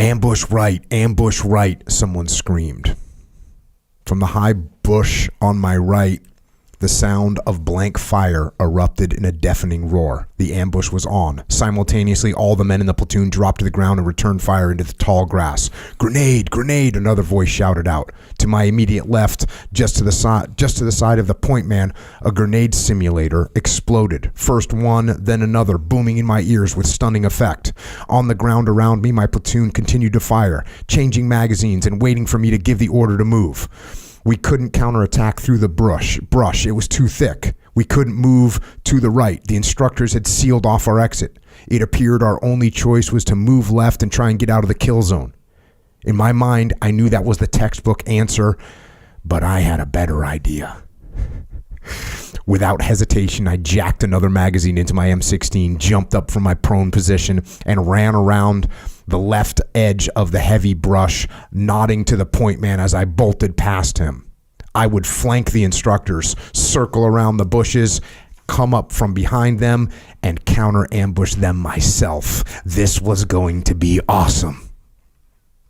ambush right, someone screamed. From the high bush on my right, the sound of blank fire erupted in a deafening roar. The ambush was on. Simultaneously, all the men in the platoon dropped to the ground and returned fire into the tall grass. "Grenade! Grenade!" another voice shouted out. To my immediate left, just to the side of the point man, a grenade simulator exploded. First one, then another, booming in my ears with stunning effect. On the ground around me, my platoon continued to fire, changing magazines and waiting for me to give the order to move. We couldn't counterattack through the brush. It was too thick. We couldn't move to the right. The instructors had sealed off our exit. It appeared our only choice was to move left and try and get out of the kill zone. In my mind, I knew that was the textbook answer, but I had a better idea. Without hesitation, I jacked another magazine into my M16, jumped up from my prone position, and ran around the left edge of the heavy brush, nodding to the point man as I bolted past him. I would flank the instructors, circle around the bushes, come up from behind them, and counter ambush them myself. This was going to be awesome.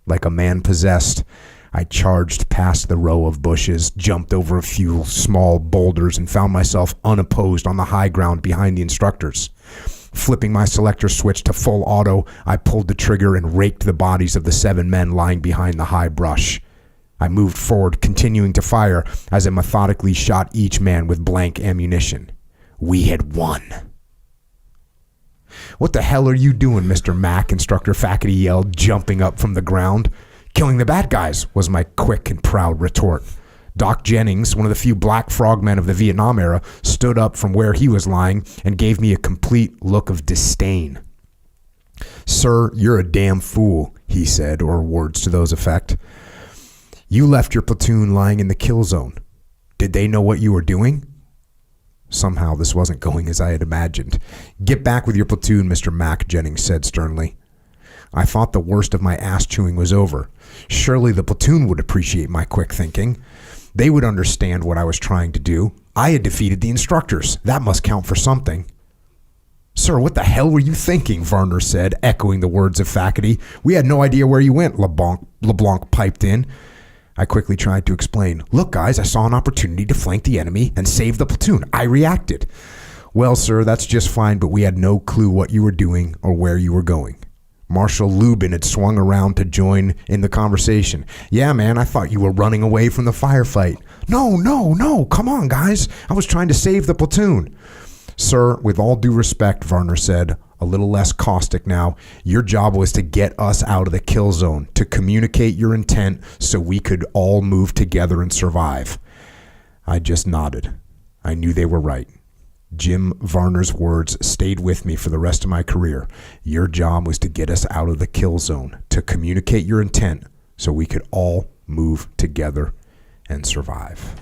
Like a man possessed, I charged past the row of bushes, jumped over a few small boulders, and found myself unopposed on the high ground behind the instructors. Flipping my selector switch to full auto, I pulled the trigger and raked the bodies of the 7 men lying behind the high brush. I moved forward, continuing to fire as I methodically shot each man with blank ammunition. We had won. "What the hell are you doing, Mr. Mack?" Instructor Faculty yelled, jumping up from the ground. "Killing the bad guys," was my quick and proud retort. Doc Jennings, one of the few black frogmen of the Vietnam era, stood up from where he was lying and gave me a complete look of disdain. "Sir, you're a damn fool," he said, or words to those effect. "You left your platoon lying in the kill zone. Did they know what you were doing?" Somehow this wasn't going as I had imagined. "Get back with your platoon, Mr. Mack," Jennings said sternly. I thought the worst of my ass chewing was over. Surely the platoon would appreciate my quick thinking. They would understand what I was trying to do. I had defeated the instructors. That must count for something. "Sir, what the hell were you thinking?" Varner said, echoing the words of Faculty. "We had no idea where you went," LeBlanc piped in. I quickly tried to explain. "Look, guys, I saw an opportunity to flank the enemy and save the platoon. I reacted." "Well, sir, that's just fine, but we had no clue what you were doing or where you were going." Marshal Lubin had swung around to join in the conversation. "Yeah, man, I thought you were running away from the firefight." No, come on, guys. I was trying to save the platoon." "Sir, with all due respect," Varner said, a little less caustic now, "your job was to get us out of the kill zone, to communicate your intent so we could all move together and survive." I just nodded. I knew they were right. Jim Varner's words stayed with me for the rest of my career. Your job was to get us out of the kill zone, to communicate your intent so we could all move together and survive.